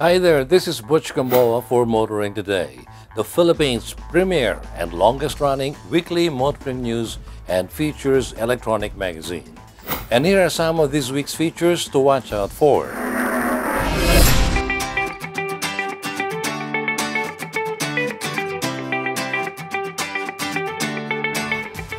Hi there, this is Butch GAMBOA for Motoring Today, the Philippines' premier and longest-running weekly motoring news and features electronic magazine. And here are some of this week's features to watch out for.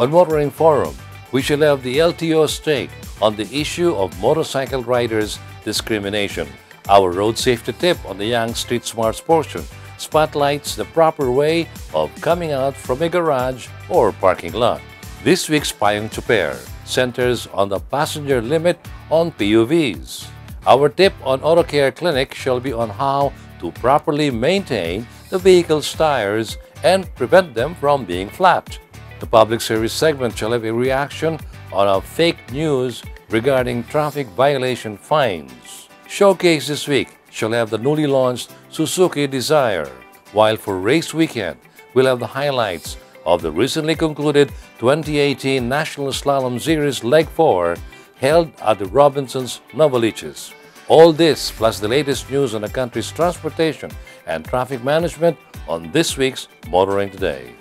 On Motoring Forum, we shall have the LTO's take on the issue of motorcycle riders' discrimination. Our road safety tip on the Young Street Smarts portion spotlights the proper way of coming out from a garage or parking lot. This week's Payong Chuper centers on the passenger limit on PUVs. Our tip on Auto Care Clinic shall be on how to properly maintain the vehicle's tires and prevent them from being flat. The public service segment shall have a reaction on a fake news regarding traffic violation fines. Showcase this week shall have the newly launched Suzuki Desire, while for race weekend, we'll have the highlights of the recently concluded 2018 National Slalom Series Leg 4 held at the Robinsons Novaliches. All this plus the latest news on the country's transportation and traffic management on this week's Motoring Today.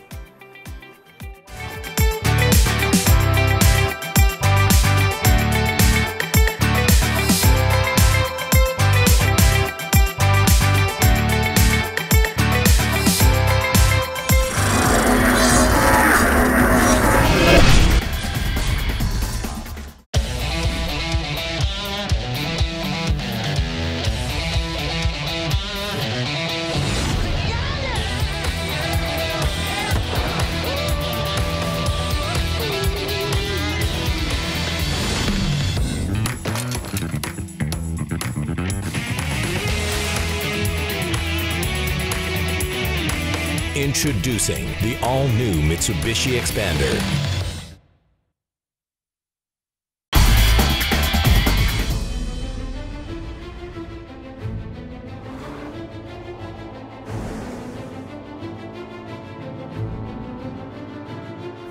Introducing the all-new Mitsubishi Xpander.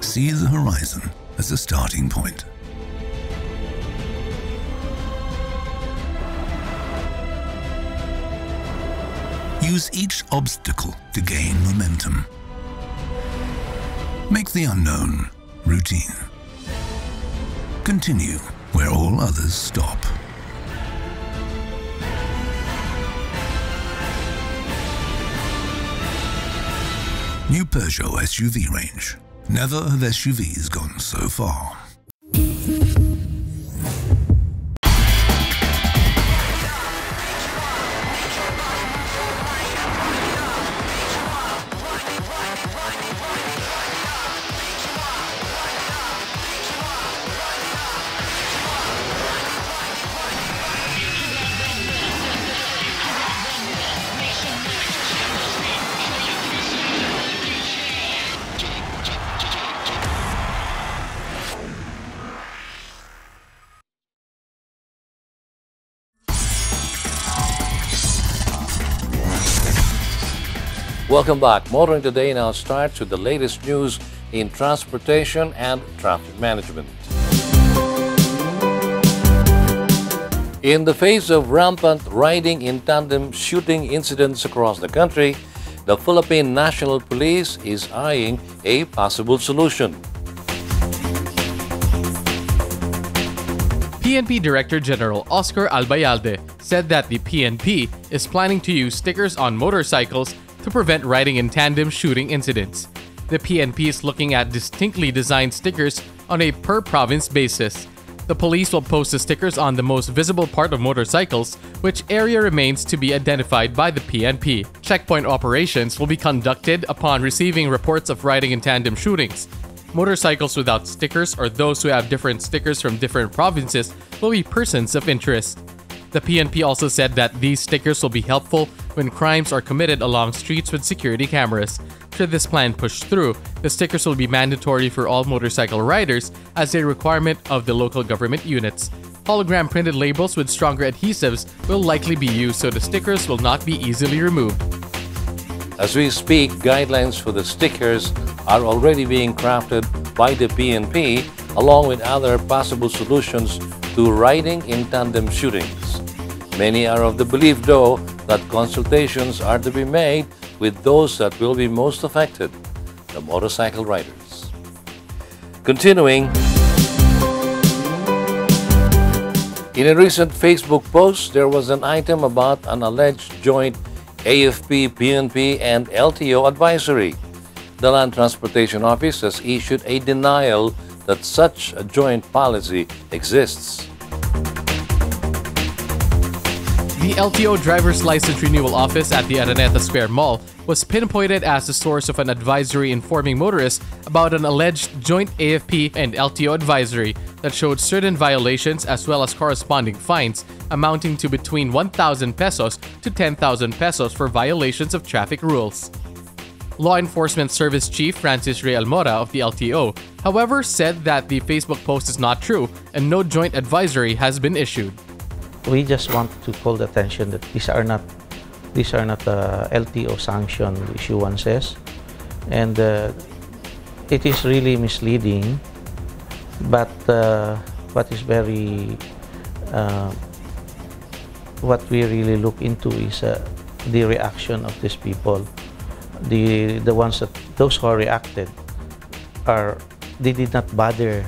See the horizon as a starting point. Use each obstacle to gain momentum. Make the unknown routine. Continue where all others stop. New Peugeot SUV range. Never have SUVs gone so far. Welcome back. Motoring Today now starts with the latest news in transportation and traffic management. In the face of rampant riding in tandem shooting incidents across the country, the Philippine National Police is eyeing a possible solution. PNP Director General Oscar Albayalde said that the PNP is planning to use stickers on motorcycles to prevent riding in tandem shooting incidents. The PNP is looking at distinctly designed stickers on a per-province basis. The police will post the stickers on the most visible part of motorcycles, which area remains to be identified by the PNP. Checkpoint operations will be conducted upon receiving reports of riding in tandem shootings. motorcycles without stickers or those who have different stickers from different provinces will be persons of interest. The PNP also said that these stickers will be helpful when crimes are committed along streets with security cameras. Should this plan push through, the stickers will be mandatory for all motorcycle riders as a requirement of the local government units. Hologram printed labels with stronger adhesives will likely be used so the stickers will not be easily removed. As we speak, guidelines for the stickers are already being crafted by the PNP along with other possible solutions to riding in tandem shootings. Many are of the belief, though, that consultations are to be made with those that will be most affected, the motorcycle riders. Continuing, in a recent Facebook post, there was an item about an alleged joint AFP, PNP, and LTO advisory. The Land Transportation Office has issued a denial that such a joint policy exists. The LTO Driver's License Renewal Office at the Araneta Square Mall was pinpointed as the source of an advisory informing motorists about an alleged joint AFP and LTO advisory that showed certain violations as well as corresponding fines amounting to between 1,000 pesos to 10,000 pesos for violations of traffic rules. Law Enforcement Service Chief Francis Ray Almora of the LTO, however, said that the Facebook post is not true and no joint advisory has been issued. We just want to call the attention that these are not LTO sanctioned issuances, and it is really misleading. But what is what we really look into is the reaction of these people. Those who are reacted they did not bother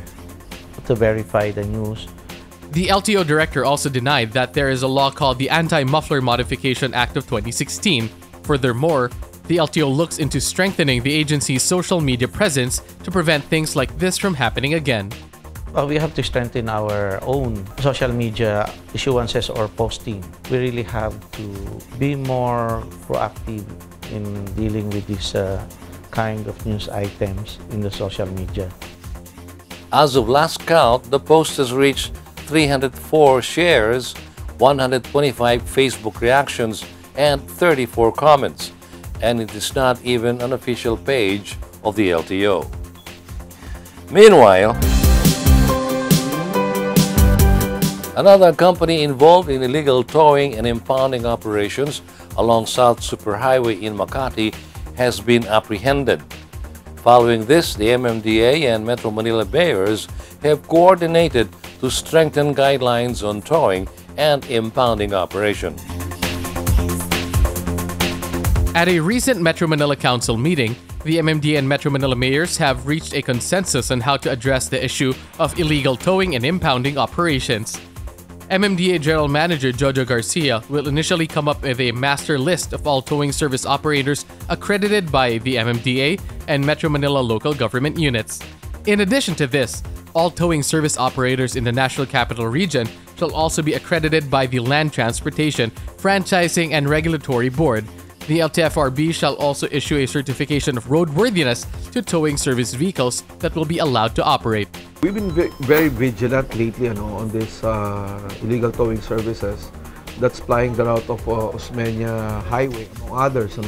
to verify the news. The LTO director also denied that there is a law called the Anti-Muffler Modification Act of 2016. Furthermore, the LTO looks into strengthening the agency's social media presence to prevent things like this from happening again. We have to strengthen our own social media issuances or posting. We really have to be more proactive in dealing with this kind of news items in the social media. As of last count, the post has reached 304 shares, 125 Facebook reactions, and 34 comments, and it is not even an official page of the LTO. Meanwhile, another company involved in illegal towing and impounding operations along South Superhighway in Makati has been apprehended. Following this, the MMDA and Metro Manila mayors have coordinated to strengthen guidelines on towing and impounding operation. At a recent Metro Manila Council meeting, the MMDA and Metro Manila mayors have reached a consensus on how to address the issue of illegal towing and impounding operations. MMDA General Manager Jojo Garcia will initially come up with a master list of all towing service operators accredited by the MMDA and Metro Manila local government units. In addition to this, all towing service operators in the National Capital Region shall also be accredited by the Land Transportation, Franchising and Regulatory Board. The LTFRB shall also issue a certification of roadworthiness to towing service vehicles that will be allowed to operate. We've been very vigilant lately on this illegal towing services that's plying the route of Osmeña Highway, among others.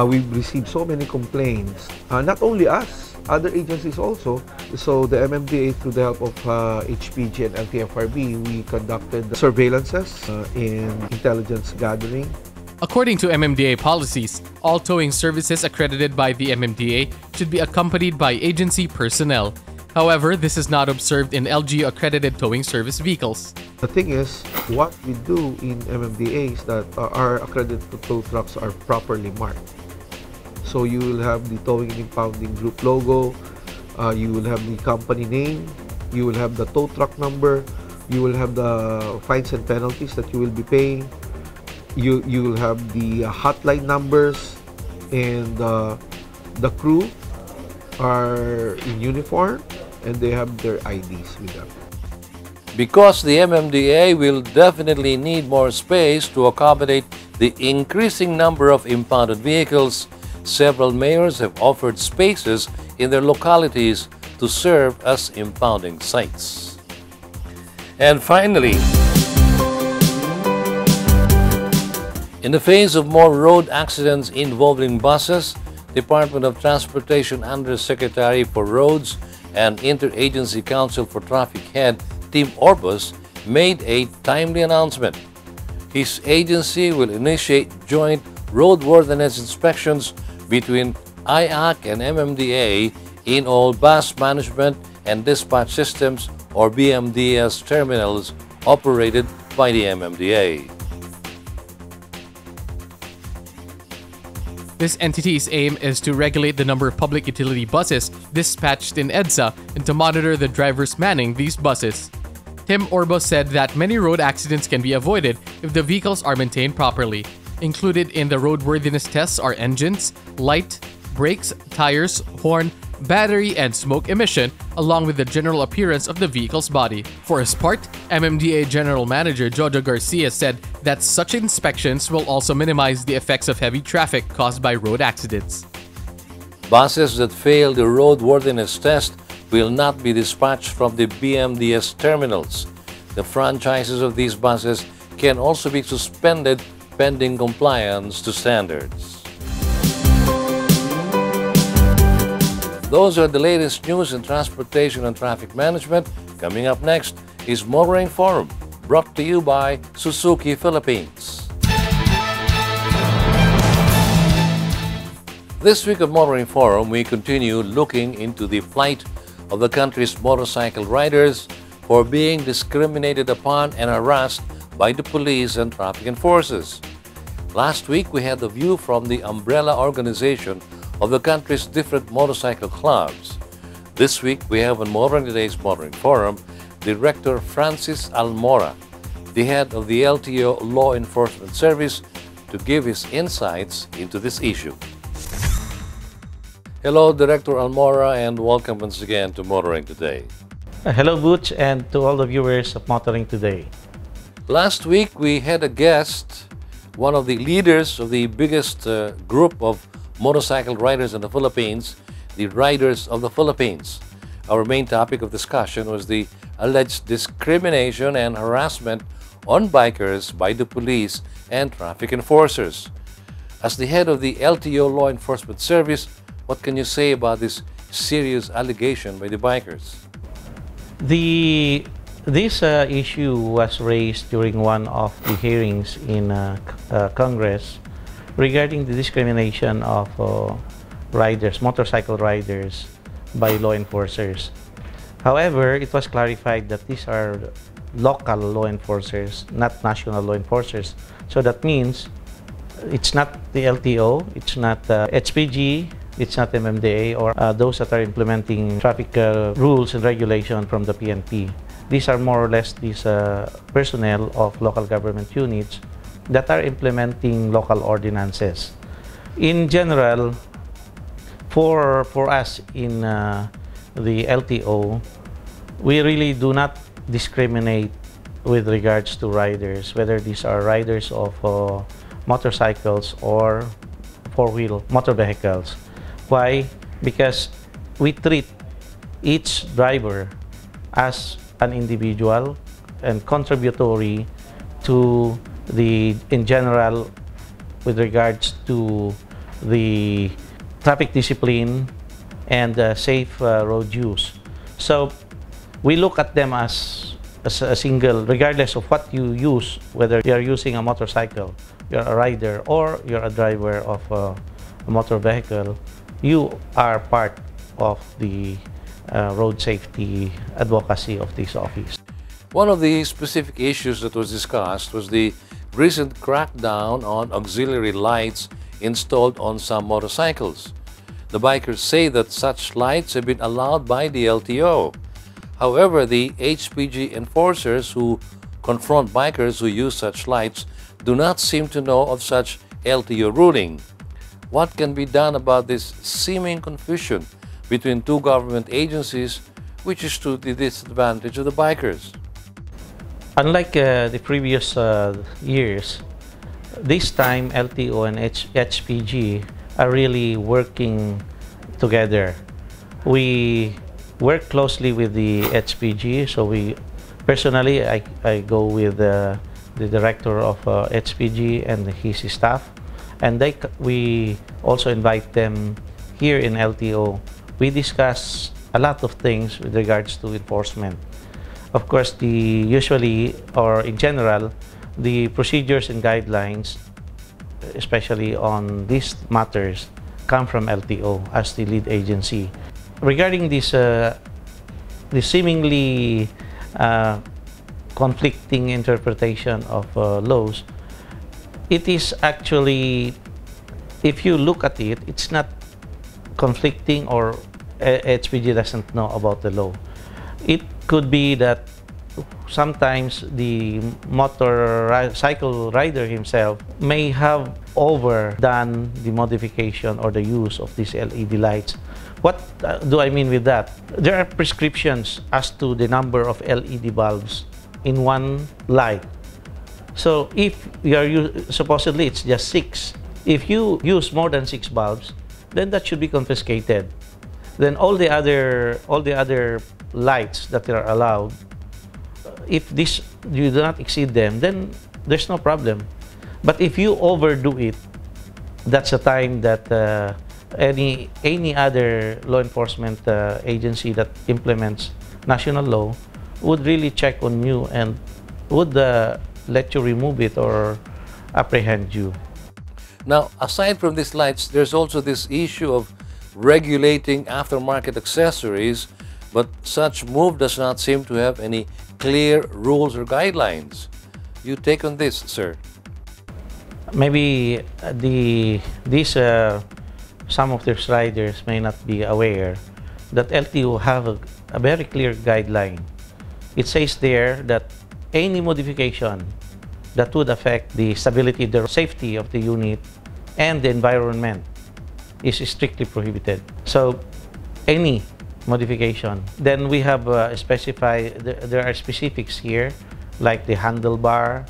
We've received so many complaints, not only us, other agencies also. So the MMDA, through the help of HPG and LTFRB, we conducted surveillances and intelligence gathering. According to MMDA policies, all towing services accredited by the MMDA should be accompanied by agency personnel. However, this is not observed in LGU-accredited towing service vehicles. The thing is, what we do in MMDA is that our accredited tow trucks are properly marked. So you will have the towing and impounding group logo, you will have the company name, you will have the tow truck number, you will have the fines and penalties that you will be paying, you will have the hotline numbers, and the crew are in uniform and they have their IDs with them. Because the MMDA will definitely need more space to accommodate the increasing number of impounded vehicles, several mayors have offered spaces in their localities to serve as impounding sites. And finally, in the face of more road accidents involving buses, Department of Transportation Undersecretary for Roads and Interagency Council for Traffic Head Tim Orbos made a timely announcement. His agency will initiate joint roadworthiness inspections between IAC and MMDA in all bus management and dispatch systems or BMDS terminals operated by the MMDA. This entity's aim is to regulate the number of public utility buses dispatched in EDSA and to monitor the drivers manning these buses. Tim Orbos said that many road accidents can be avoided if the vehicles are maintained properly. Included in the roadworthiness tests are engines, light, brakes, tires, horn, battery, and smoke emission, along with the general appearance of the vehicle's body. For his part, MMDA General Manager Jojo Garcia said that such inspections will also minimize the effects of heavy traffic caused by road accidents. Buses that fail the roadworthiness test will not be dispatched from the BMDS terminals. The franchises of these buses can also be suspended pending compliance to standards. Those are the latest news in transportation and traffic management. Coming up next is Motoring Forum, brought to you by Suzuki Philippines. This week of Motoring Forum, we continue looking into the plight of the country's motorcycle riders for being discriminated upon and harassed by the police and traffic enforcers. Last week, we had the view from the umbrella organization of the country's different motorcycle clubs. This week, we have on Motoring Today's Motoring Forum, Director Francis Almora, the head of the LTO Law Enforcement Service, to give his insights into this issue. Hello, Director Almora, and welcome once again to Motoring Today. Hello, Butch, and to all the viewers of Motoring Today. Last week, we had a guest, one of the leaders of the biggest group of motorcycle riders in the Philippines, the Riders of the Philippines. Our main topic of discussion was the alleged discrimination and harassment on bikers by the police and traffic enforcers. As the head of the LTO Law Enforcement Service, what can you say about this serious allegation by the bikers? This issue was raised during one of the hearings in Congress regarding the discrimination of motorcycle riders by law enforcers. However, it was clarified that these are local law enforcers, not national law enforcers. So that means it's not the LTO, it's not HPG, it's not MMDA, or those that are implementing traffic rules and regulation from the PNP. These are more or less these personnel of local government units that are implementing local ordinances. In general, for us in the LTO, we really do not discriminate with regards to riders, whether these are riders of motorcycles or four-wheel motor vehicles. Why? Because we treat each driver as an individual and contributory to in general, with regards to the traffic discipline and safe road use. So we look at them as a single, regardless of what you use, whether you're using a motorcycle, you're a rider, or you're a driver of a motor vehicle, you are part of the road safety advocacy of this office. One of the specific issues that was discussed was the recent crackdown on auxiliary lights installed on some motorcycles. The bikers say that such lights have been allowed by the LTO. However, the HPG enforcers who confront bikers who use such lights do not seem to know of such LTO ruling. What can be done about this seeming confusion between two government agencies, which is to the disadvantage of the bikers? Unlike the previous years, this time LTO and HPG are really working together. We work closely with the HPG. So we personally, I go with the director of HPG and his staff, and we also invite them here in LTO. We discuss a lot of things with regards to enforcement. Of course, usually or in general, the procedures and guidelines, especially on these matters, come from LTO as the lead agency. Regarding this, the seemingly conflicting interpretation of laws, it is actually, if you look at it, it's not conflicting or HPG doesn't know about the law. It could be that sometimes the motorcycle rider himself may have overdone the modification or the use of these LED lights. What do I mean with that? There are prescriptions as to the number of LED bulbs in one light. So if you are supposedly it's just 6. If you use more than 6 bulbs, then that should be confiscated. Then all the other lights that are allowed, if you do not exceed them, then there's no problem. But if you overdo it, that's a time that any other law enforcement agency that implements national law would really check on you and would let you remove it or apprehend you. Now, aside from these lights, there's also this issue of regulating aftermarket accessories, but such move does not seem to have any clear rules or guidelines. You take on this, sir? Maybe some of these riders may not be aware that LTO have a very clear guideline. It says there that any modification that would affect the stability, the safety of the unit, and the environment is strictly prohibited. So any modification. Then we have specified, there are specifics here, like the handlebar,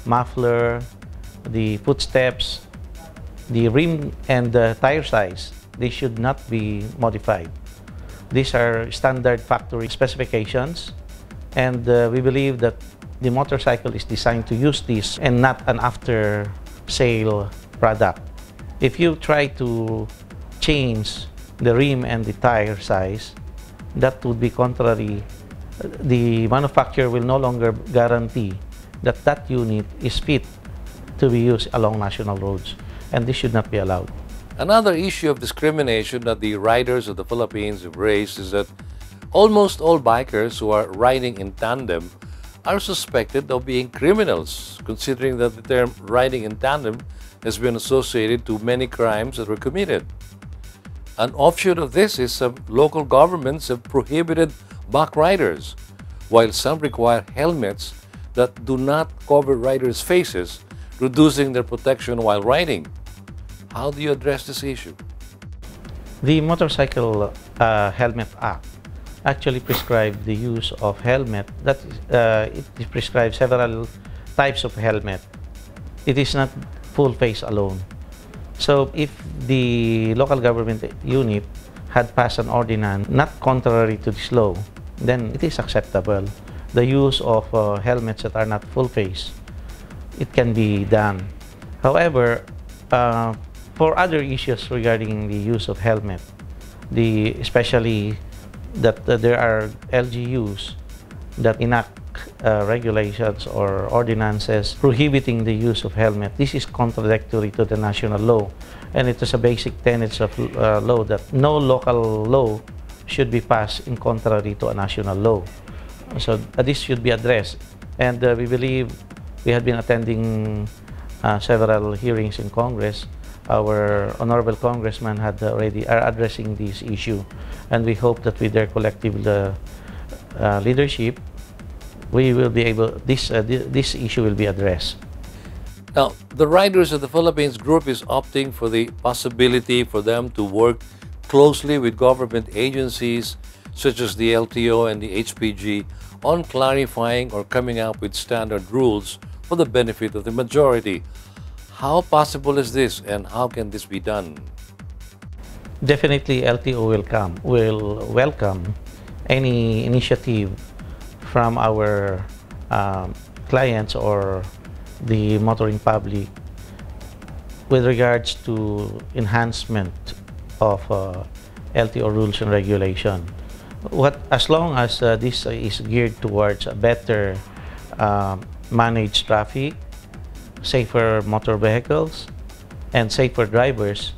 muffler, the footsteps, the rim and the tire size. They should not be modified. These are standard factory specifications, and we believe that the motorcycle is designed to use this and not an after-sale product. If you try to change the rim and the tire size, that would be contrary. The manufacturer will no longer guarantee that that unit is fit to be used along national roads, and this should not be allowed. Another issue of discrimination that the riders of the Philippines have raised is that almost all bikers who are riding in tandem are suspected of being criminals, considering that the term riding in tandem has been associated to many crimes that were committed. An offshoot of this is some local governments have prohibited back riders, while some require helmets that do not cover riders' faces, reducing their protection while riding. How do you address this issue? The Motorcycle Helmet Act actually prescribes the use of helmet. It prescribes several types of helmet. It is not full face alone. So if the local government unit had passed an ordinance not contrary to this law, then it is acceptable. The use of helmets that are not full face, it can be done. However, for other issues regarding the use of helmet, especially that there are LGUs that enact regulations or ordinances prohibiting the use of helmet. This is contradictory to the national law, and it is a basic tenet of law that no local law should be passed in contrary to a national law. So this should be addressed, and we believe we have been attending several hearings in Congress. Our honorable congressman are addressing this issue, and we hope that with their collective leadership, we will be able, this issue will be addressed. Now, the Riders of the Philippines group is opting for the possibility for them to work closely with government agencies such as the LTO and the HPG on clarifying or coming up with standard rules for the benefit of the majority. How possible is this, and how can this be done? Definitely, LTO will welcome any initiative from our clients or the motoring public with regards to enhancement of LTO rules and regulation. As long as this is geared towards a better managed traffic, safer motor vehicles, and safer drivers,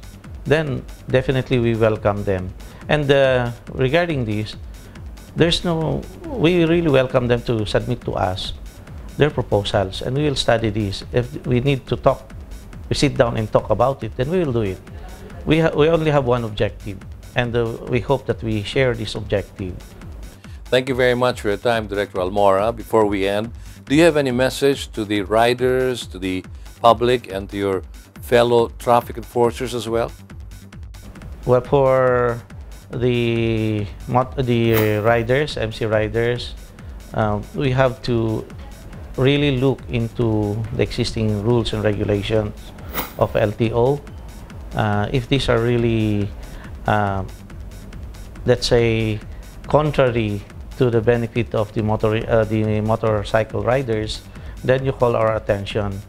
then definitely we welcome them. And regarding this, we really welcome them to submit to us their proposals, and we will study this. If we need to talk, we sit down and talk about it, then we will do it. We only have one objective, and we hope that we share this objective. Thank you very much for your time, Director Almora. Before we end, do you have any message to the riders, to the public, and to your fellow traffic enforcers as well? Well, for the riders, MC riders, we have to really look into the existing rules and regulations of LTO. If these are really, let's say, contrary to the benefit of the motorcycle riders, then you call our attention.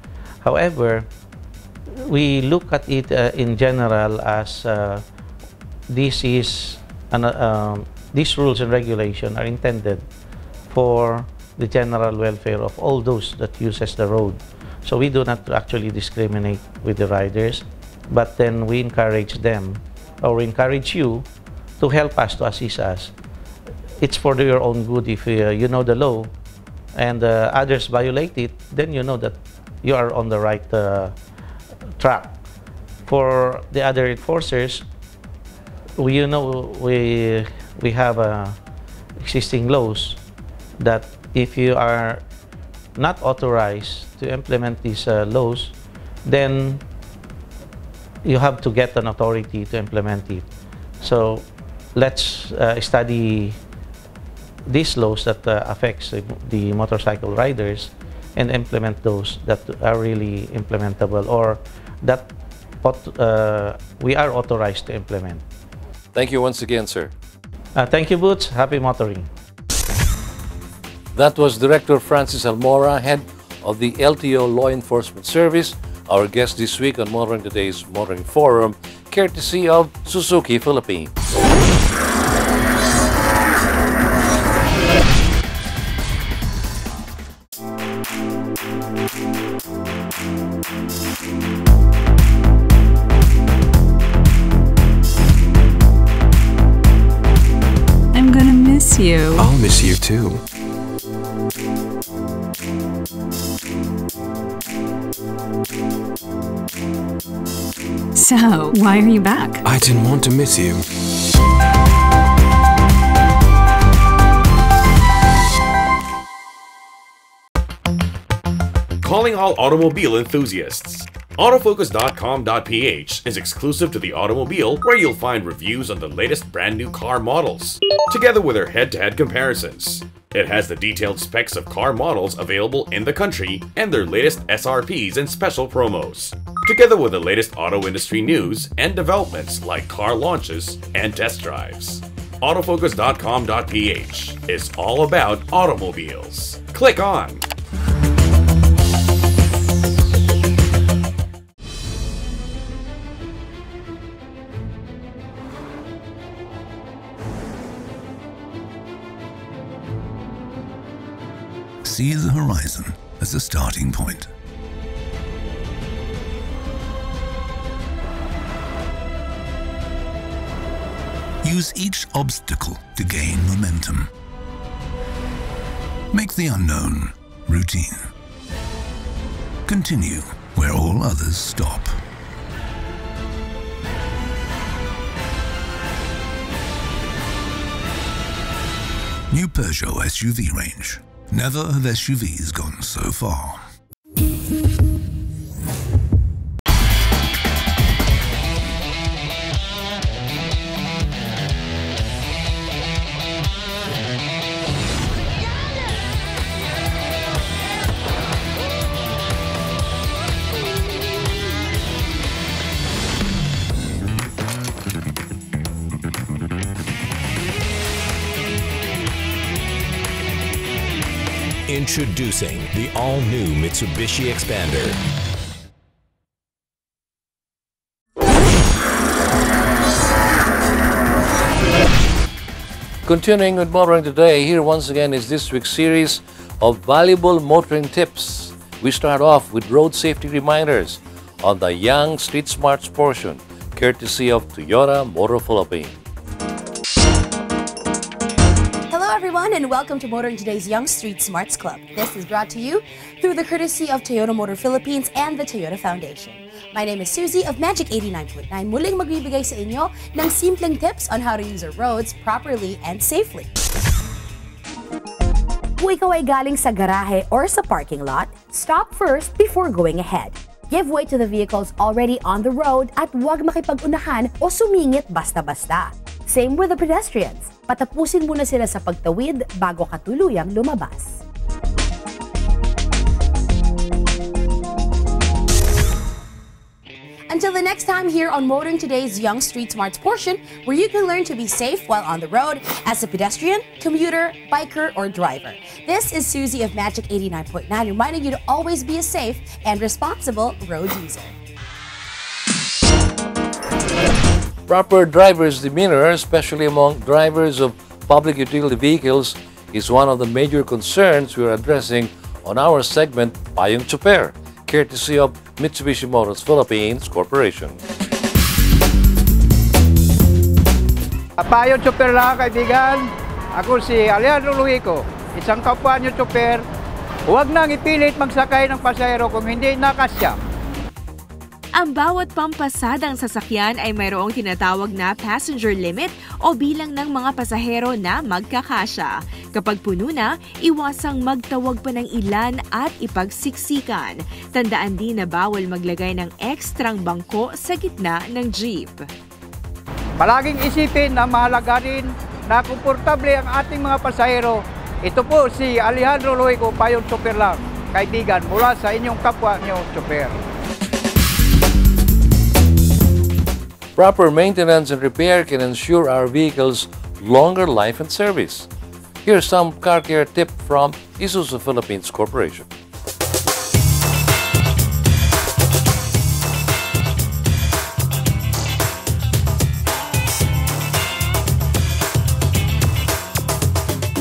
However, we look at it in general as these rules and regulations are intended for the general welfare of all those that uses the road. So we do not actually discriminate with the riders, but then we encourage them, or we encourage you to help us, to assist us. It's for your own good. If you know the law and others violate it, then you know that you are on the right track. For the other enforcers, we have existing laws that if you are not authorized to implement these laws, then you have to get an authority to implement it. So let's study these laws that affects the motorcycle riders and implement those that are really implementable or that we are authorized to implement. Thank you once again, sir. Thank you, Butch. Happy motoring. That was Director Francis Almora, head of the LTO Law Enforcement Service, our guest this week on Motoring Today's Motoring Forum, courtesy of Suzuki Philippines. I'm gonna miss you. I'll miss you too. So, why are you back? I didn't want to miss you. Calling all automobile enthusiasts. Autofocus.com.ph is exclusive to the automobile, where you'll find reviews on the latest brand new car models, together with their head-to-head comparisons. It has the detailed specs of car models available in the country and their latest SRPs and special promos, together with the latest auto industry news and developments like car launches and test drives. Autofocus.com.ph is all about automobiles. Click on. See the horizon as a starting point. Use each obstacle to gain momentum. Make the unknown routine. Continue where all others stop. New Peugeot SUV range. Never have SUVs gone so far. Introducing the all-new Mitsubishi Expander. Continuing with motoring today, here once again is this week's series of valuable motoring tips. We start off with road safety reminders on the Young Street Smarts portion, courtesy of Toyota Motor Philippines. Hello everyone and welcome to Motoring Today's Young Street Smarts Club. This is brought to you through the courtesy of Toyota Motor Philippines and the Toyota Foundation. My name is Susie of Magic 89.9. Muling magbibigay sa inyo ng simpleng tips on how to use our roads properly and safely. Kung ikaw ay galing sa garahe or sa parking lot, stop first before going ahead. Give way to the vehicles already on the road at huwag makipag-unahan o sumingit basta-basta. Same with the pedestrians. Patapusin muna sila sa pagtawid bago ka tuluyang lumabas. Until the next time here on Motoring Today's Young Street Smarts portion, where you can learn to be safe while on the road as a pedestrian, commuter, biker, or driver. This is Susie of Magic 89.9 reminding you to always be a safe and responsible road user. Proper driver's demeanor, especially among drivers of public utility vehicles, is one of the major concerns we are addressing on our segment, Payong Choper, courtesy of Mitsubishi Motors Philippines Corporation. Payong Choper lang kaibigan. Ako si Alejandro Luhico, isang kapwa nyo choper. Huwag nang ipilit magsakay ng pasahero kung hindi nakasya. Ang bawat pampasadang sasakyan ay mayroong tinatawag na passenger limit o bilang ng mga pasahero na magkakasya. Kapag puno na, iwasang magtawag pa ng ilan at ipagsiksikan. Tandaan din na bawal maglagay ng ekstrang bangko sa gitna ng jeep. Palaging isipin na mahalaga rin na komportable ang ating mga pasahero. Ito po si Alejandro Luhico, Payong Choper lang, kaibigan mula sa inyong kapwa nyo choper. Proper maintenance and repair can ensure our vehicles longer life and service. Here's some car care tip from Isuzu Philippines Corporation.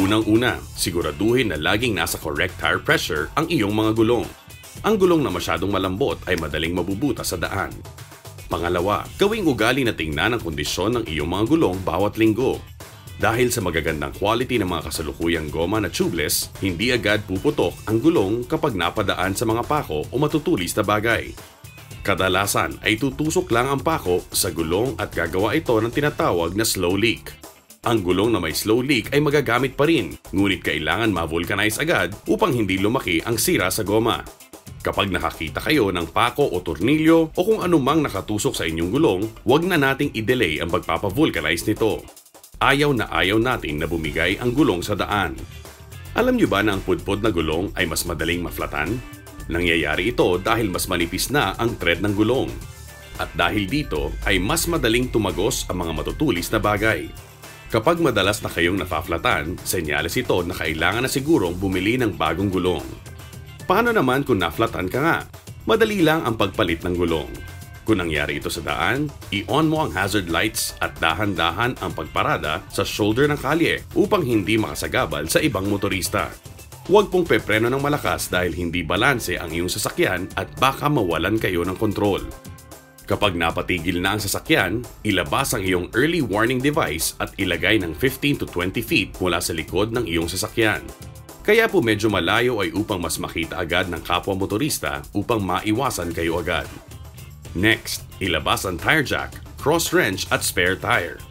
Unang-una, siguraduhin na laging nasa correct tire pressure ang iyong mga gulong. Ang gulong na masyadong malambot ay madaling mabubuta sa daan. Pangalawa, gawing ugali na tingnan ang kondisyon ng iyong mga gulong bawat linggo. Dahil sa magagandang quality ng mga kasalukuyang goma na tubeless, hindi agad puputok ang gulong kapag napadaan sa mga pako o matutulis na bagay. Kadalasan ay tutusok lang ang pako sa gulong at gagawa ito ng tinatawag na slow leak. Ang gulong na may slow leak ay magagamit pa rin, ngunit kailangan ma-vulcanize agad upang hindi lumaki ang sira sa goma. Kapag nakakita kayo ng pako o tornilyo o kung anumang nakatusok sa inyong gulong, huwag na nating i-delay ang pagpapavulcanize nito. Ayaw natin na bumigay ang gulong sa daan. Alam niyo ba na ang pudpod na gulong ay mas madaling maflatan? Nangyayari ito dahil mas manipis na ang thread ng gulong. At dahil dito ay mas madaling tumagos ang mga matutulis na bagay. Kapag madalas na kayong nafaflatan, senyales ito na kailangan na sigurong bumili ng bagong gulong. Paano naman kung naflatan ka nga? Madali lang ang pagpalit ng gulong. Kung nangyari ito sa daan, i-on mo ang hazard lights at dahan-dahan ang pagparada sa shoulder ng kalye upang hindi makasagabal sa ibang motorista. Huwag pong pepreno ng malakas dahil hindi balanse ang iyong sasakyan at baka mawalan kayo ng kontrol. Kapag napatigil na ang sasakyan, ilabas ang iyong early warning device at ilagay ng 15 to 20 feet mula sa likod ng iyong sasakyan. Kaya po medyo malayo ay upang mas makita agad ng kapwa motorista upang maiwasan kayo agad. Next, ilabas ang tire jack, cross wrench at spare tire.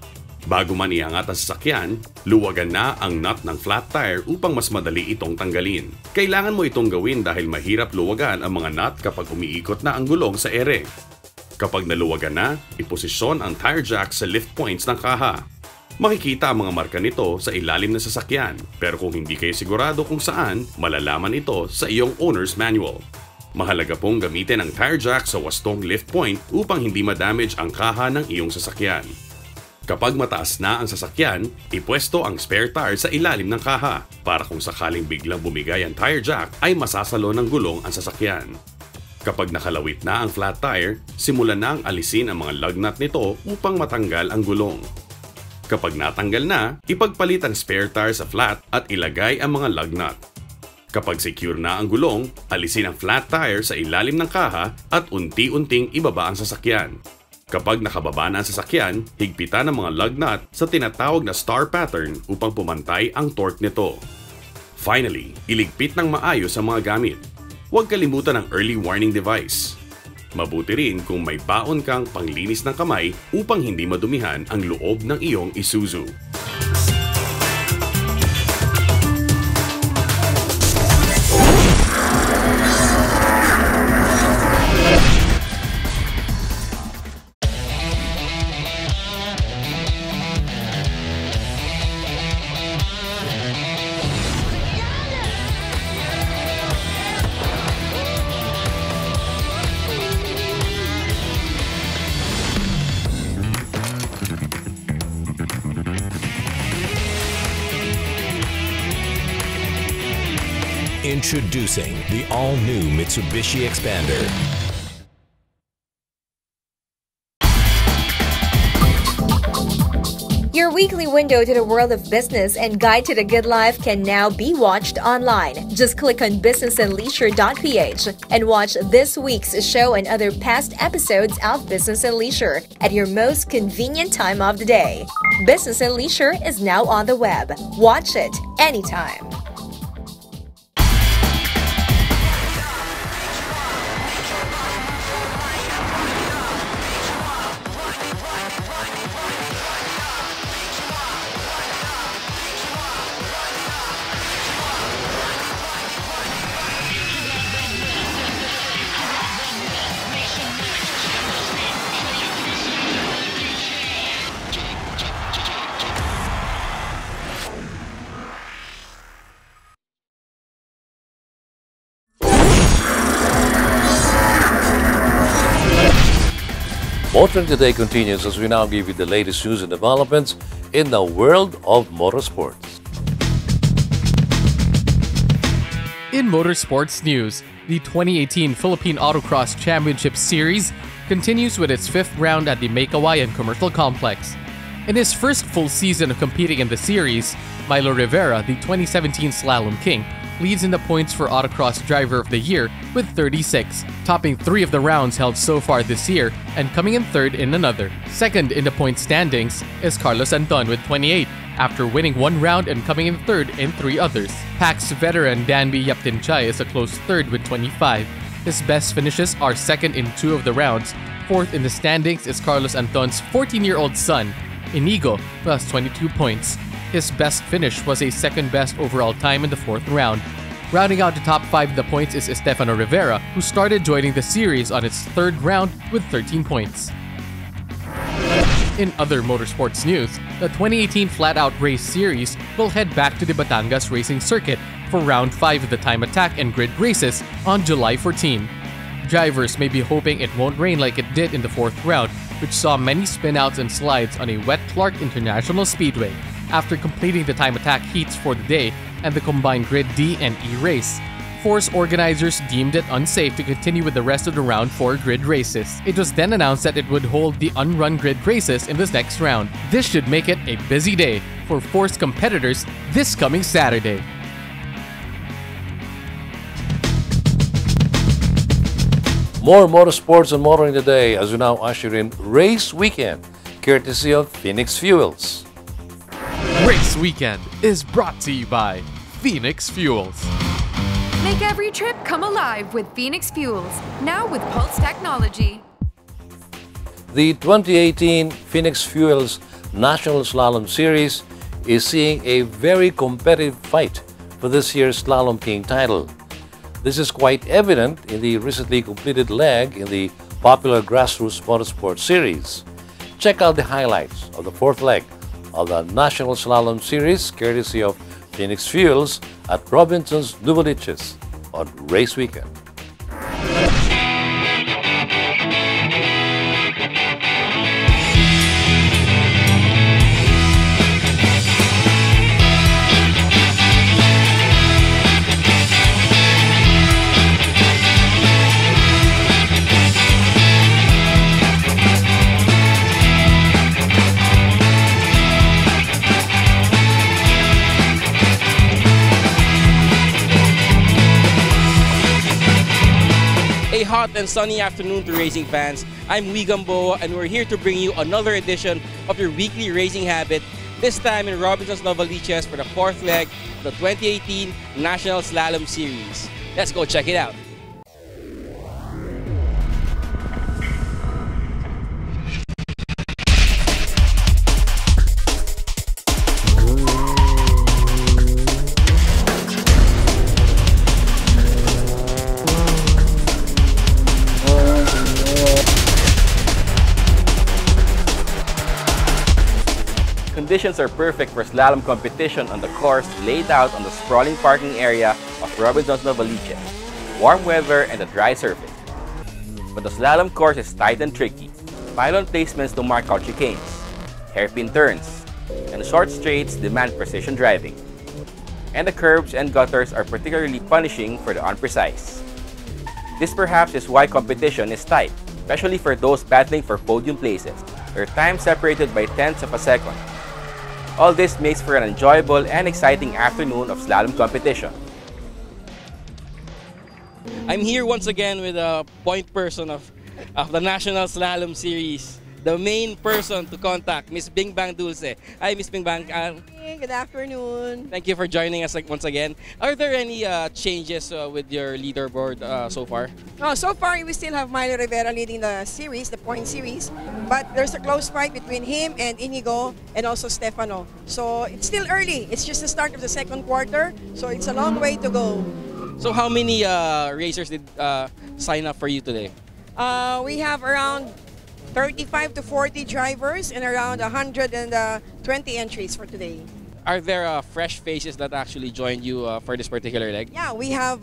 Bago man iangat ang sasakyan, luwagan na ang nut ng flat tire upang mas madali itong tanggalin. Kailangan mo itong gawin dahil mahirap luwagan ang mga nut kapag umiikot na ang gulong sa ere. Kapag naluwagan na, iposisyon ang tire jack sa lift points ng kaha. Makikita ang mga marka nito sa ilalim ng sasakyan, pero kung hindi kayo sigurado kung saan, malalaman ito sa iyong owner's manual. Mahalaga pong gamitin ang tire jack sa wastong lift point upang hindi ma-damage ang kaha ng iyong sasakyan. Kapag mataas na ang sasakyan, ipwesto ang spare tire sa ilalim ng kaha para kung sakaling biglang bumigay ang tire jack ay masasalo ng gulong ang sasakyan. Kapag nakalawit na ang flat tire, simulan na ang alisin ang mga lug nut nito upang matanggal ang gulong. Kapag natanggal na, ipagpalit ang spare tire sa flat at ilagay ang mga lug nut. Kapag secure na ang gulong, alisin ang flat tire sa ilalim ng kaha at unti-unting ibaba ang sasakyan. Kapag nakababa na ang sasakyan, higpitan ang mga lug nut sa tinatawag na star pattern upang pumantay ang torque nito. Finally, iligpit ng maayos ang mga gamit. Huwag kalimutan ang early warning device. Mabuti rin kung may baon kang panglinis ng kamay upang hindi madumihan ang loob ng iyong Isuzu. Introducing the all-new Mitsubishi Expander. Your weekly window to the world of business and guide to the good life can now be watched online. Just click on businessandleisure.ph and watch this week's show and other past episodes of Business and Leisure at your most convenient time of the day. Business and Leisure is now on the web. Watch it anytime. Motoring Today continues as we now give you the latest news and developments in the world of motorsports. In motorsports news, the 2018 Philippine Autocross Championship Series continues with its fifth round at the Maykawayan Commercial Complex. In his first full season of competing in the series, Milo Rivera, the 2017 Slalom King, leads in the points for Autocross Driver of the Year with 36, topping 3 of the rounds held so far this year and coming in third in another. Second in the point standings is Carlos Anton with 28, after winning 1 round and coming in third in 3 others. PAC's veteran Danby Yaptinchay is a close third with 25. His best finishes are second in 2 of the rounds. Fourth in the standings is Carlos Anton's 14-year-old son, Inigo, who has 22 points. His best finish was a second-best overall time in the 4th round. Rounding out the top 5 in the points is Estefano Rivera, who started joining the series on its 3rd round with 13 points. In other motorsports news, the 2018 Flat Out Race Series will head back to the Batangas Racing Circuit for Round 5 of the time attack and grid races on July 14. Drivers may be hoping it won't rain like it did in the 4th round, which saw many spinouts and slides on a wet Clark International Speedway. After completing the time attack heats for the day and the combined Grid D and E race, force organizers deemed it unsafe to continue with the rest of the Round 4 grid races. It was then announced that it would hold the unrun grid races in this next round. This should make it a busy day for force competitors this coming Saturday. More motorsports and motoring today as we now usher in Race Weekend, courtesy of Phoenix Fuels. Race Weekend is brought to you by Phoenix Fuels. Make every trip come alive with Phoenix Fuels, now with Pulse technology. The 2018 Phoenix Fuels National Slalom Series is seeing a very competitive fight for this year's Slalom King title. This is quite evident in the recently completed leg in the popular grassroots motorsport series. Check out the highlights of the 4th leg of the National Slalom Series, courtesy of Phoenix Fuels at Robinson's Duvaliches on Race Weekend. A hot and sunny afternoon to racing fans. I'm GAMBOA and we're here to bring you another edition of your weekly racing habit, this time in Robinson's Novaliches for the fourth leg of the 2018 National Slalom Series. Let's go check it out. Conditions are perfect for slalom competition on the course laid out on the sprawling parking area of Robinson's Novaliches. Warm weather and a dry surface. But the slalom course is tight and tricky. Pylon placements to mark out chicanes, hairpin turns, and short straights demand precision driving. And the curbs and gutters are particularly punishing for the unprecise. This perhaps is why competition is tight, especially for those battling for podium places. Their time separated by tenths of a second. All this makes for an enjoyable and exciting afternoon of slalom competition. I'm here once again with a point person of the National Slalom Series, the main person to contact, Miss Bing Bang Dulce. Hi, Miss Bing Bang. Hey, good afternoon. Thank you for joining us once again. Are there any changes with your leaderboard so far? So far, we still have Milo Rivera leading the series, the point series. But there's a close fight between him and Inigo and also Stefano. So it's still early. It's just the start of the second quarter. So it's a long way to go. So how many racers did sign up for you today? We have around 35 to 40 drivers and around 120 entries for today. Are there fresh faces that actually joined you for this particular leg? Yeah, we have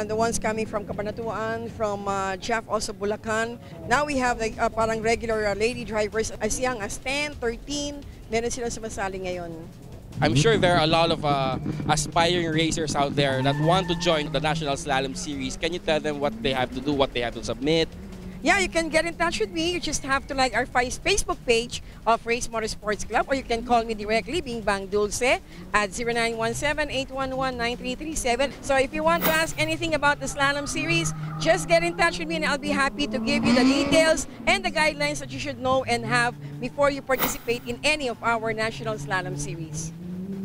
the ones coming from Cabanatuan, from Jeff, also Bulacan. Now we have like parang regular lady drivers as young as 10, 13. Meron sila sumasali ngayon. I'm sure there are a lot of aspiring racers out there that want to join the National Slalom Series. Can you tell them what they have to do, what they have to submit? Yeah, you can get in touch with me. You just have to like our Facebook page of Race Motorsports Club, or you can call me directly, Bing Bang Dulce, at 0917-811-9337. So if you want to ask anything about the Slalom Series, just get in touch with me and I'll be happy to give you the details and the guidelines that you should know and have before you participate in any of our National Slalom Series.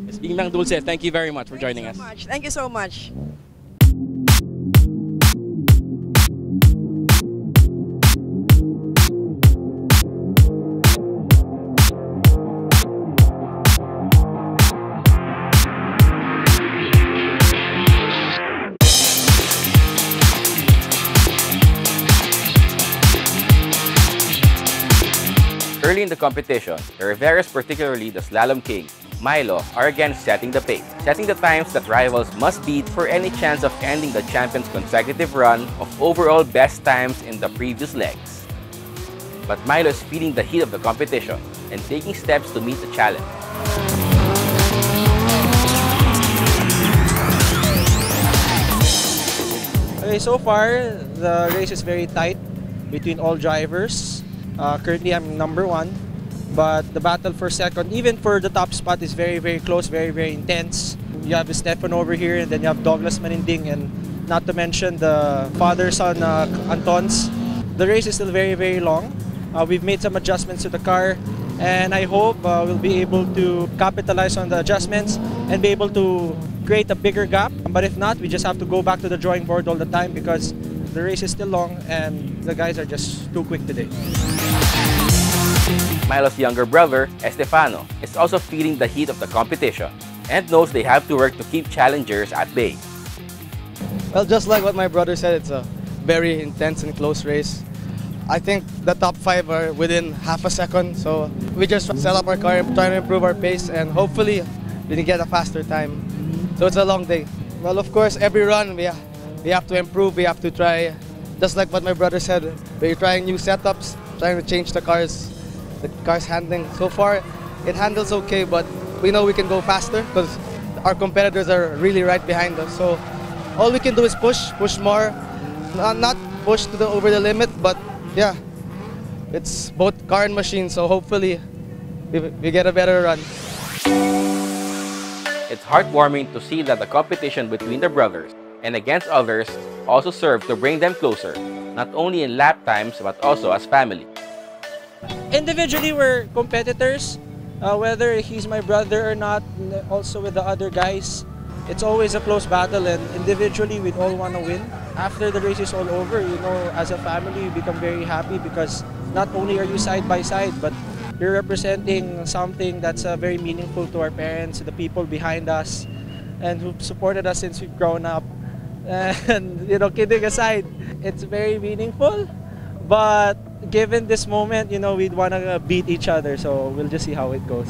Ms. Bing Bang Dulce, thank you very much for joining us. Thank you so much. Early in the competition, the Riveras, particularly the Slalom King, Milo, are again setting the pace, setting the times that rivals must beat for any chance of ending the champion's consecutive run of overall best times in the previous legs. But Milo is feeling the heat of the competition and taking steps to meet the challenge. Okay, so far, the race is very tight between all drivers. Currently, I'm number 1, but the battle for second, even for the top spot, is very, very close, very, very intense. You have Stefan over here, and then you have Douglas Maninding, and not to mention the father-son Antons. The race is still very, very long. We've made some adjustments to the car, and I hope we'll be able to capitalize on the adjustments and be able to create a bigger gap. But if not, we just have to go back to the drawing board all the time because the race is still long and the guys are just too quick today. Milo's younger brother, Estefano, is also feeling the heat of the competition and knows they have to work to keep challengers at bay. Well, just like what my brother said, it's a very intense and close race. I think the top 5 are within half a second, so we just set up our car and try to improve our pace and hopefully we can get a faster time. So it's a long day. Well, of course, every run we have to improve, we have to try, just like what my brother said, we're trying new setups, trying to change the car's handling. So far, it handles okay, but we know we can go faster because our competitors are really right behind us. So all we can do is push more, not push to over the limit, but yeah, it's both car and machine, so hopefully we get a better run. It's heartwarming to see that the competition between the brothers and against others also served to bring them closer, not only in lap times but also as family. Individually, we're competitors, whether he's my brother or not, also with the other guys. It's always a close battle, and individually, we'd all want to win. After the race is all over, you know, as a family, you become very happy because not only are you side by side, but you're representing something that's very meaningful to our parents, the people behind us, and who've supported us since we've grown up. And, you know, kidding aside, it's very meaningful. But given this moment, you know, we'd want to beat each other, so we'll just see how it goes.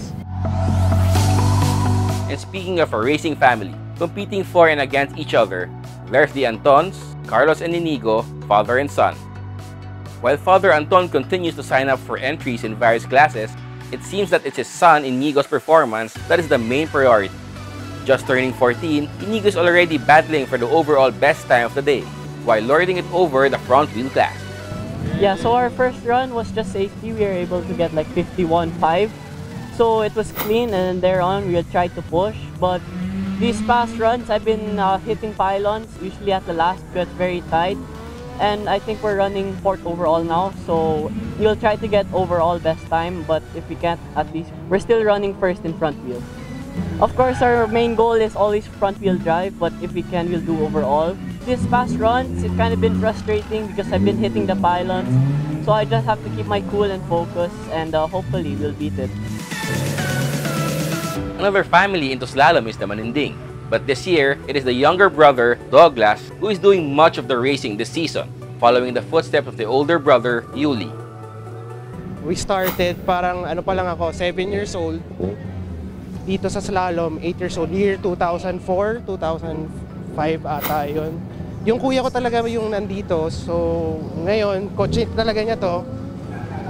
And speaking of a racing family, competing for and against each other, there's the Antons, Carlos and Inigo, father and son. While Father Anton continues to sign up for entries in various classes, it seems that it's his son Inigo's performance that is the main priority. Just turning 14, Inigo is already battling for the overall best time of the day, while lording it over the front wheel class. Yeah, so our first run was just safety. We were able to get like 51.5. So it was clean, and thereon we had tried to push. But these past runs, I've been hitting pylons, usually at the last because it's very tight. And I think we're running 4th overall now. So we'll try to get overall best time. But if we can't, at least we're still running first in front wheel. Of course, our main goal is always front wheel drive. But if we can, we'll do overall. These past runs, it's kind of been frustrating because I've been hitting the pylons. So I just have to keep my cool and focus, and hopefully we'll beat it. Another family into slalom is the Maninding. But this year, it is the younger brother, Douglas, who is doing much of the racing this season, following the footsteps of the older brother, Yuli. We started, parang ano pa lang ako, 7 years old. Dito sa slalom, 8 years old. Year 2004, 2005 ata yun. Yung kuya ko talaga yung nandito, so ngayon, coach talaga niya to.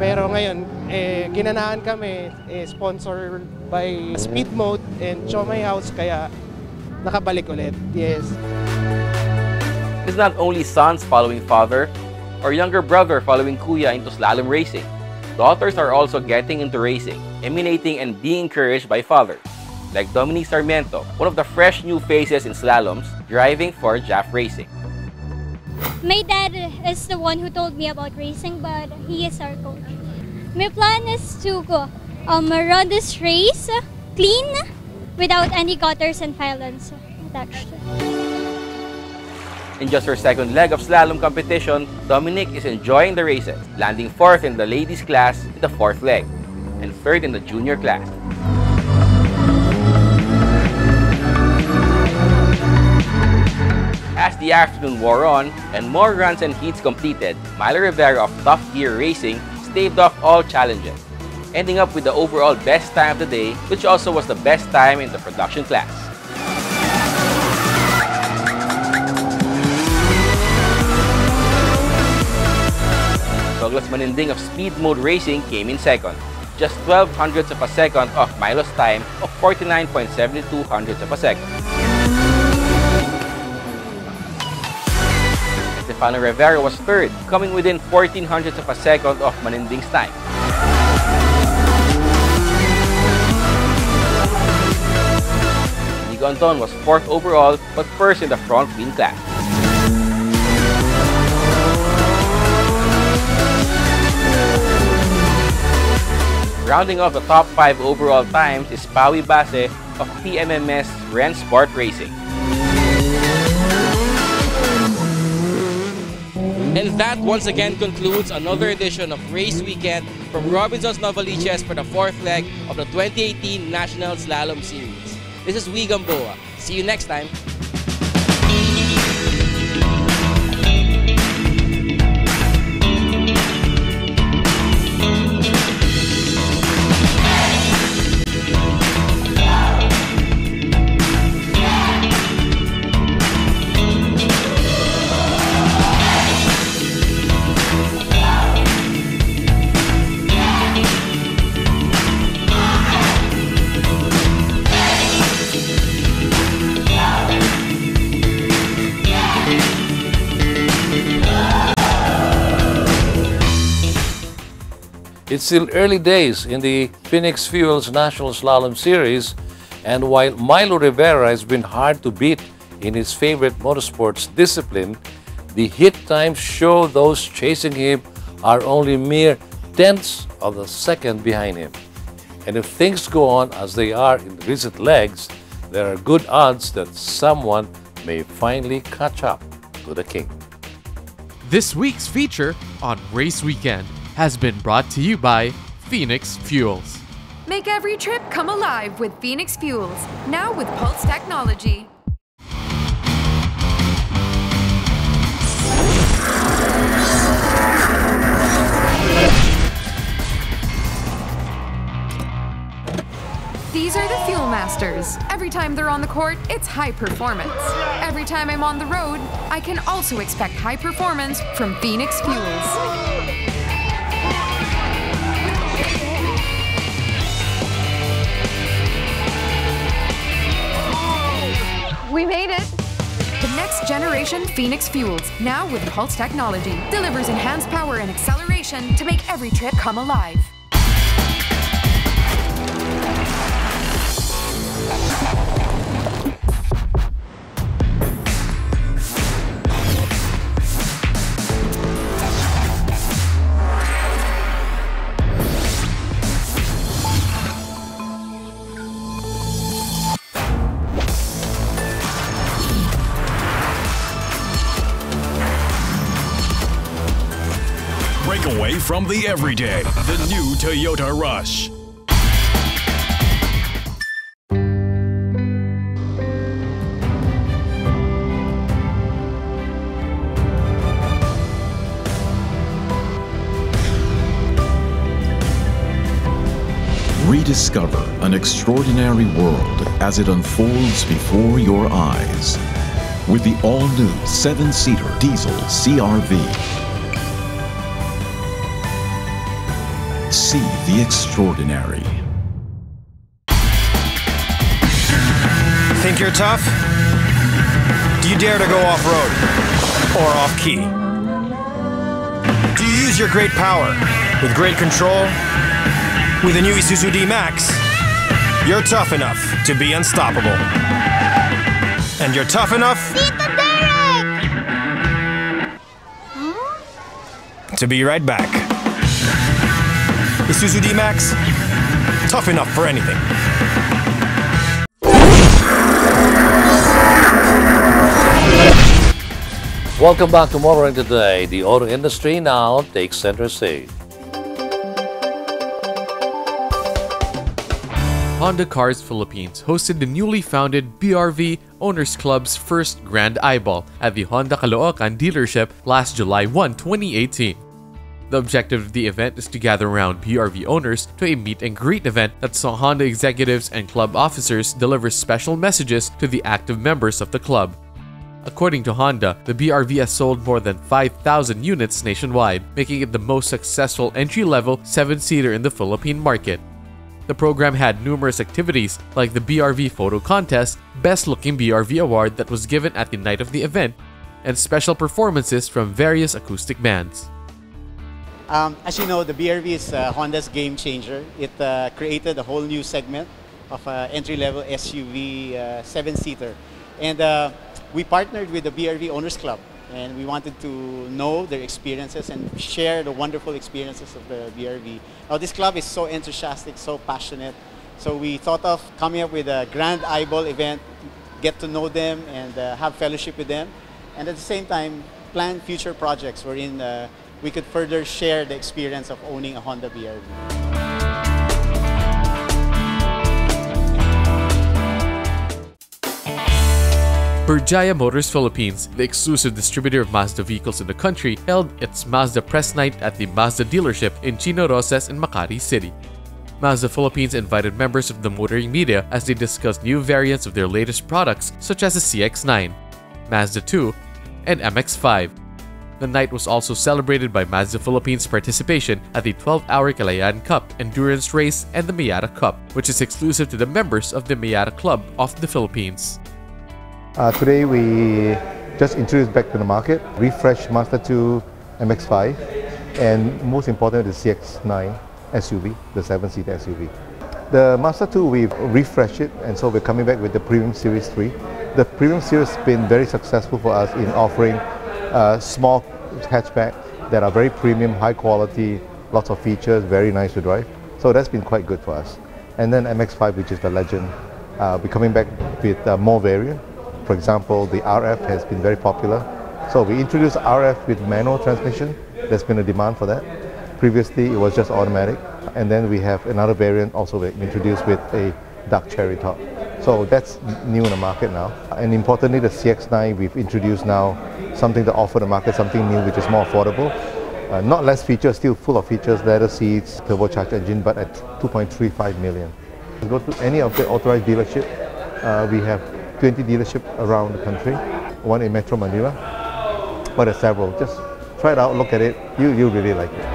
Pero ngayon, ginanahan kami, sponsored by Speed Mode and Chomay House, kaya nakabalik ulit. Yes. It's not only sons following father or younger brother following kuya into slalom racing. Daughters are also getting into racing, emulating and being encouraged by fathers, like Dominique Sarmiento, one of the fresh new faces in slaloms, driving for JAF Racing. My dad is the one who told me about racing, but he is our coach. My plan is to run this race clean, without any gutters and pylons attached. In just her second leg of slalom competition, Dominique is enjoying the races, landing 4th in the ladies class in the 4th leg, and 3rd in the junior class. As the afternoon wore on and more runs and heats completed, Milo Rivera of Top Gear Racing staved off all challenges, ending up with the overall best time of the day, which also was the best time in the production class. Douglas Maninding of Speed Mode Racing came in second, just 12 hundredths of a second off Milo's time of 49.72 hundredths of a second. Stefano Rivera was third, coming within 14 hundredths of a second of Maninding's time. Inigo Anton was 4th overall, but 1st in the front wheel class. Rounding off the top 5 overall times is Pawi Base of PMMS Ren Sport Racing. And that once again concludes another edition of Race Weekend from Robinson's Novaliches for the 4th leg of the 2018 National Slalom Series. This is GAMBOA. See you next time. It's still early days in the Phoenix Fuels National Slalom Series, and while Milo Rivera has been hard to beat in his favorite motorsports discipline, The hit times show those chasing him are only mere tenths of a second behind him. And if things go on as they are in recent legs, there are good odds that someone may finally catch up to the king. This week's feature on Race Weekend has been brought to you by Phoenix Fuels. Make every trip come alive with Phoenix Fuels, now with Pulse technology. These are the Fuel Masters. Every time they're on the court, it's high performance. Every time I'm on the road, I can also expect high performance from Phoenix Fuels. We made it! The next generation Phoenix Fuels, now with Pulse technology, delivers enhanced power and acceleration to make every trip come alive. Break away from the everyday. The new Toyota Rush. Rediscover an extraordinary world as it unfolds before your eyes with the all-new 7-seater diesel CR-V. See the extraordinary. Think you're tough? Do you dare to go off-road or off-key? Do you use your great power with great control? With the new Isuzu D-Max, you're tough enough to be unstoppable. And you're tough enough to be right back. Isuzu D-Max, tough enough for anything. Welcome back to Motoring Today. The auto industry now takes center stage. Honda Cars Philippines hosted the newly founded BRV Owners Club's first Grand Eyeball at the Honda Caloocan dealership last July 1, 2018. The objective of the event is to gather around BRV owners to a meet and greet event that saw Honda executives and club officers deliver special messages to the active members of the club. According to Honda, the BRV has sold more than 5,000 units nationwide, making it the most successful entry-level 7-seater in the Philippine market. The program had numerous activities like the BRV Photo Contest, Best Looking BRV Award that was given at the night of the event, and special performances from various acoustic bands. As you know, the BRV is Honda's game changer. It created a whole new segment of entry-level SUV 7-seater. And we partnered with the BRV Owners Club, and we wanted to know their experiences and share the wonderful experiences of the BRV. Now, this club is so enthusiastic, so passionate. So we thought of coming up with a Grand Eyeball event, get to know them and have fellowship with them. And at the same time, plan future projects wherein we could further share the experience of owning a Honda BRV. Berjaya Motors Philippines, the exclusive distributor of Mazda vehicles in the country, held its Mazda Press Night at the Mazda dealership in Chino Rosas in Makati City. Mazda Philippines invited members of the motoring media as they discussed new variants of their latest products such as the CX-9, Mazda 2, and MX-5. The night was also celebrated by Mazda Philippines' participation at the 12-hour Kalayaan Cup endurance race and the Miata Cup, which is exclusive to the members of the Miata Club of the Philippines. Today we just introduced back to the market, refreshed Mazda 2 MX-5, and most important the CX-9 SUV, the 7-seater SUV. The Mazda 2, we've refreshed it, and so we're coming back with the Premium Series 3. The Premium Series has been very successful for us in offering small hatchback that are very premium, high quality, lots of features, very nice to drive. So that's been quite good for us. And then MX-5, which is the legend, we're coming back with more variant. For example, the RF has been very popular. So we introduced RF with manual transmission. There's been a demand for that. Previously, it was just automatic. And then we have another variant also introduced with a dark cherry top. So that's new in the market now. And importantly, the CX-9, we've introduced now something to offer the market, something new which is more affordable. Not less features, still full of features, leather seats, turbocharged engine, but at 2.35 million. Go to any of the authorized dealership. We have 20 dealerships around the country, one in Metro Manila, but there's several. Just try it out, look at it, you'll really like it.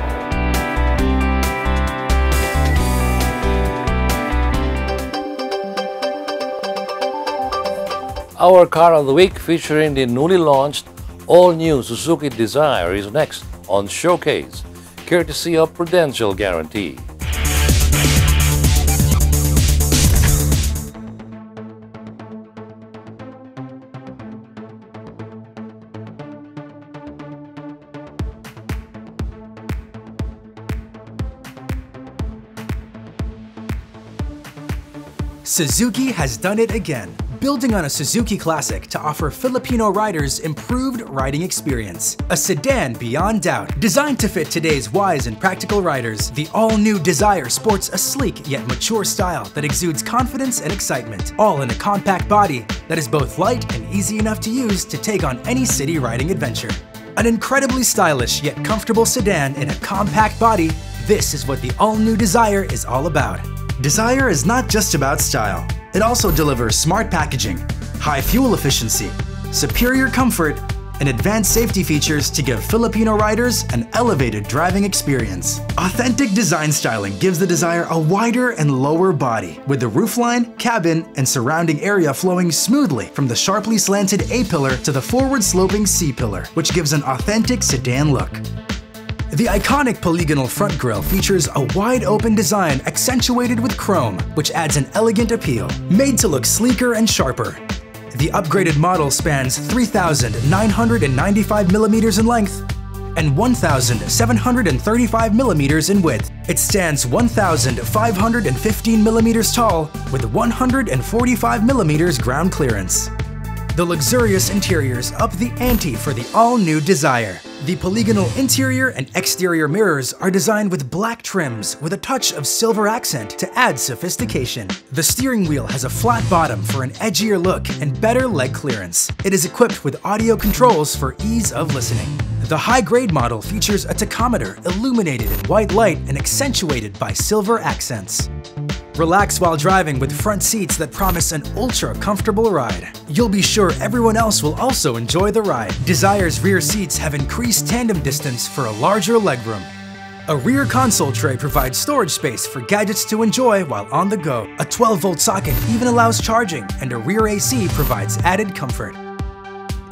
Our car of the week, featuring the newly launched all-new Suzuki Dzire, is next on Showcase, courtesy of Prudential Guarantee. Suzuki has done it again, building on a Suzuki classic to offer Filipino riders improved riding experience. A sedan beyond doubt. Designed to fit today's wise and practical riders, the all-new Dzire sports a sleek yet mature style that exudes confidence and excitement, all in a compact body that is both light and easy enough to use to take on any city riding adventure. An incredibly stylish yet comfortable sedan in a compact body, this is what the all-new Dzire is all about. Dzire is not just about style. It also delivers smart packaging, high fuel efficiency, superior comfort, and advanced safety features to give Filipino riders an elevated driving experience. Authentic design styling gives the Dzire a wider and lower body, with the roofline, cabin, and surrounding area flowing smoothly from the sharply slanted A-pillar to the forward-sloping C-pillar, which gives an authentic sedan look. The iconic polygonal front grille features a wide-open design accentuated with chrome, which adds an elegant appeal. Made to look sleeker and sharper, the upgraded model spans 3,995 millimeters in length and 1,735 millimeters in width. It stands 1,515 millimeters tall with 145 millimeters ground clearance. The luxurious interiors up the ante for the all-new Dzire. The polygonal interior and exterior mirrors are designed with black trims with a touch of silver accent to add sophistication. The steering wheel has a flat bottom for an edgier look and better leg clearance. It is equipped with audio controls for ease of listening. The high-grade model features a tachometer illuminated in white light and accentuated by silver accents. Relax while driving with front seats that promise an ultra-comfortable ride. You'll be sure everyone else will also enjoy the ride. Dzire's rear seats have increased tandem distance for a larger legroom. A rear console tray provides storage space for gadgets to enjoy while on the go. A 12-volt socket even allows charging, and a rear AC provides added comfort.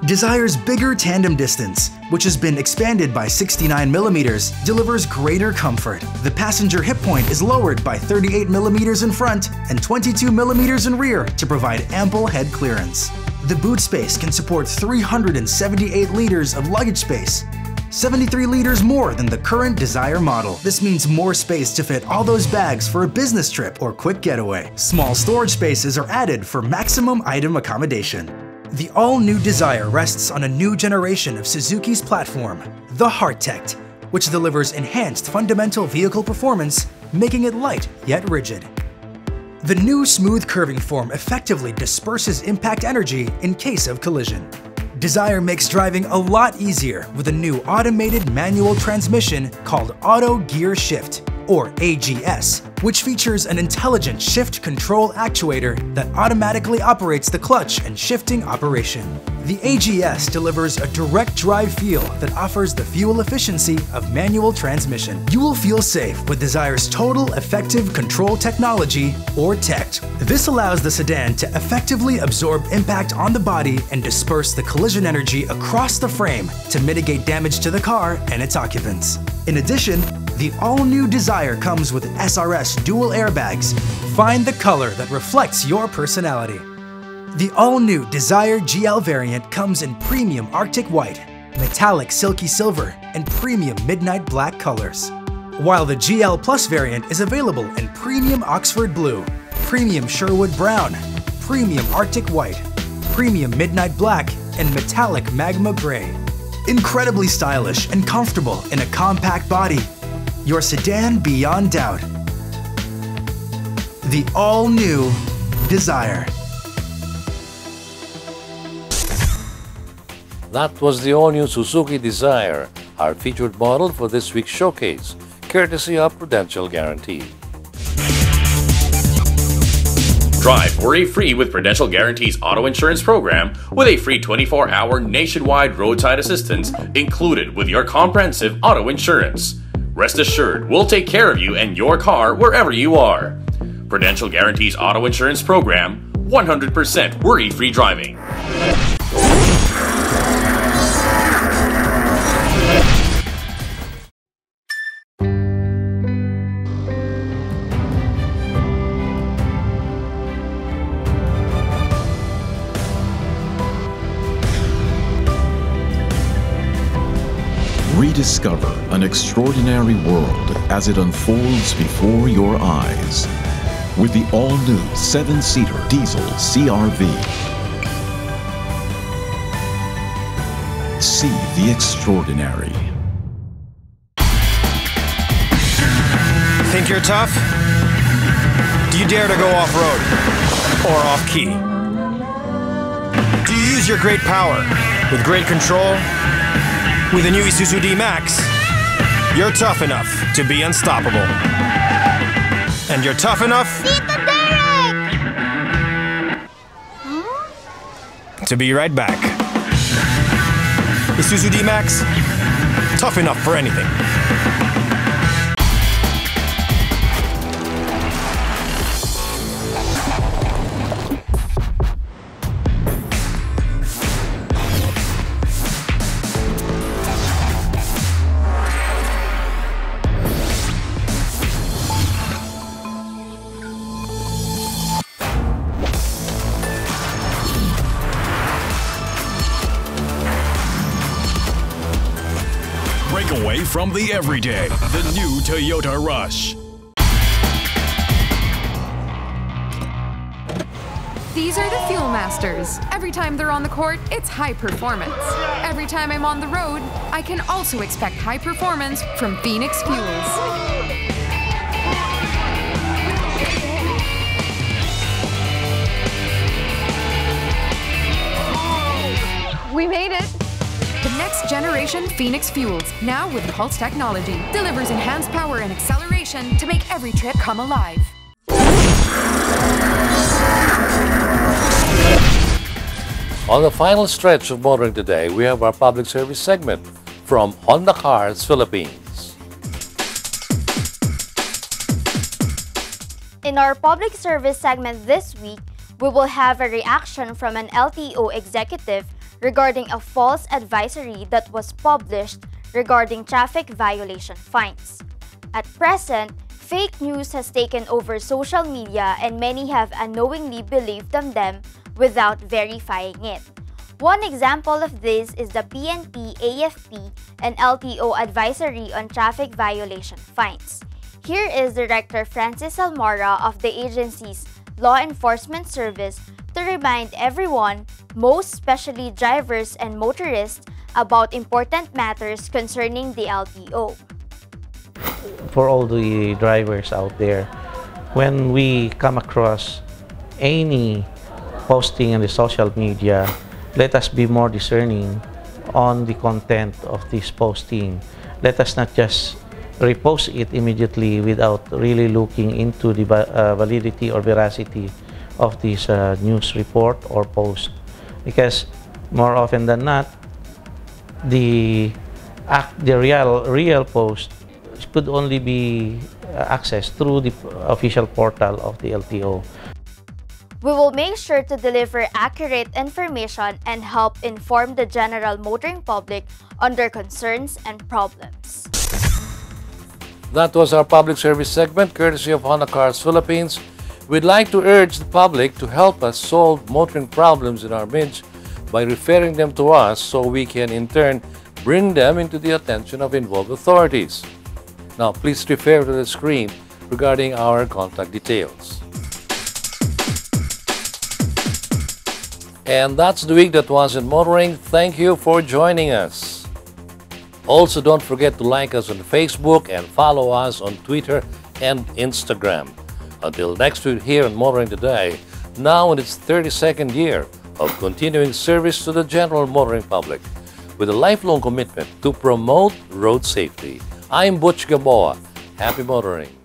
Dzire's bigger tandem distance, which has been expanded by 69 millimeters, delivers greater comfort. The passenger hip point is lowered by 38 millimeters in front and 22 millimeters in rear to provide ample head clearance. The boot space can support 378 liters of luggage space, 73 liters more than the current Dzire model. This means more space to fit all those bags for a business trip or quick getaway. Small storage spaces are added for maximum item accommodation. The all-new Dzire rests on a new generation of Suzuki's platform, the Heartect, which delivers enhanced fundamental vehicle performance, making it light yet rigid. The new smooth curving form effectively disperses impact energy in case of collision. Dzire makes driving a lot easier with a new automated manual transmission called Auto Gear Shift, or AGS, which features an intelligent shift control actuator that automatically operates the clutch and shifting operation. The AGS delivers a direct drive feel that offers the fuel efficiency of manual transmission. You will feel safe with Dzire's Total Effective Control Technology, or TECT. This allows the sedan to effectively absorb impact on the body and disperse the collision energy across the frame to mitigate damage to the car and its occupants. In addition, the all-new Dzire comes with SRS dual airbags. Find the color that reflects your personality. The all-new Dzire GL variant comes in premium Arctic White, metallic silky silver, and premium midnight black colors. While the GL Plus variant is available in premium Oxford blue, premium Sherwood brown, premium Arctic white, premium midnight black, and metallic magma gray. Incredibly stylish and comfortable in a compact body. Your sedan beyond doubt. The all-new Desire. That was the all-new Suzuki Desire, our featured model for this week's showcase, courtesy of Prudential Guarantee. Drive worry-free with Prudential Guarantee's auto insurance program with a free 24-hour nationwide roadside assistance included with your comprehensive auto insurance. Rest assured, we'll take care of you and your car wherever you are. Prudential Guarantee's auto insurance program, 100% worry-free driving. Rediscover an extraordinary world as it unfolds before your eyes with the all-new 7-seater diesel CR-V. See the extraordinary. Think you're tough? Do you dare to go off-road or off-key? Do you use your great power with great control? With the new Isuzu D-Max, you're tough enough to be unstoppable. And you're tough enough to be right back. Isuzu D-Max, tough enough for anything. Break away from the everyday. The new Toyota Rush. These are the Fuel Masters. Every time they're on the court, it's high performance. Every time I'm on the road, I can also expect high performance from Phoenix Fuels. We made it! The next generation Phoenix Fuels, now with Pulse technology, delivers enhanced power and acceleration to make every trip come alive. On the final stretch of motoring today, we have our public service segment from Honda Cars Philippines. In our public service segment this week, we will have a reaction from an LTO executive regarding a false advisory that was published regarding traffic violation fines. At present, fake news has taken over social media and many have unknowingly believed them without verifying it. One example of this is the PNP, AFP, and LTO advisory on traffic violation fines. Here is Director Francis Almora of the agency's Law Enforcement Service to remind everyone, most especially drivers and motorists, about important matters concerning the LTO. For all the drivers out there, when we come across any posting in the social media, let us be more discerning on the content of this posting. Let us not just repost it immediately without really looking into the validity or veracity of this news report or post, because more often than not, the real post could only be accessed through the official portal of the LTO. We will make sure to deliver accurate information and help inform the general motoring public on their concerns and problems. That was our public service segment, courtesy of Honda Cars Philippines. We'd like to urge the public to help us solve motoring problems in our midst by referring them to us so we can in turn bring them into the attention of involved authorities. Now, please refer to the screen regarding our contact details. And that's the week that was in motoring. Thank you for joining us. Also, don't forget to like us on Facebook and follow us on Twitter and Instagram. Until next week here on Motoring Today, now in its 32nd year of continuing service to the general motoring public, with a lifelong commitment to promote road safety. I'm Butch GAMBOA. Happy motoring.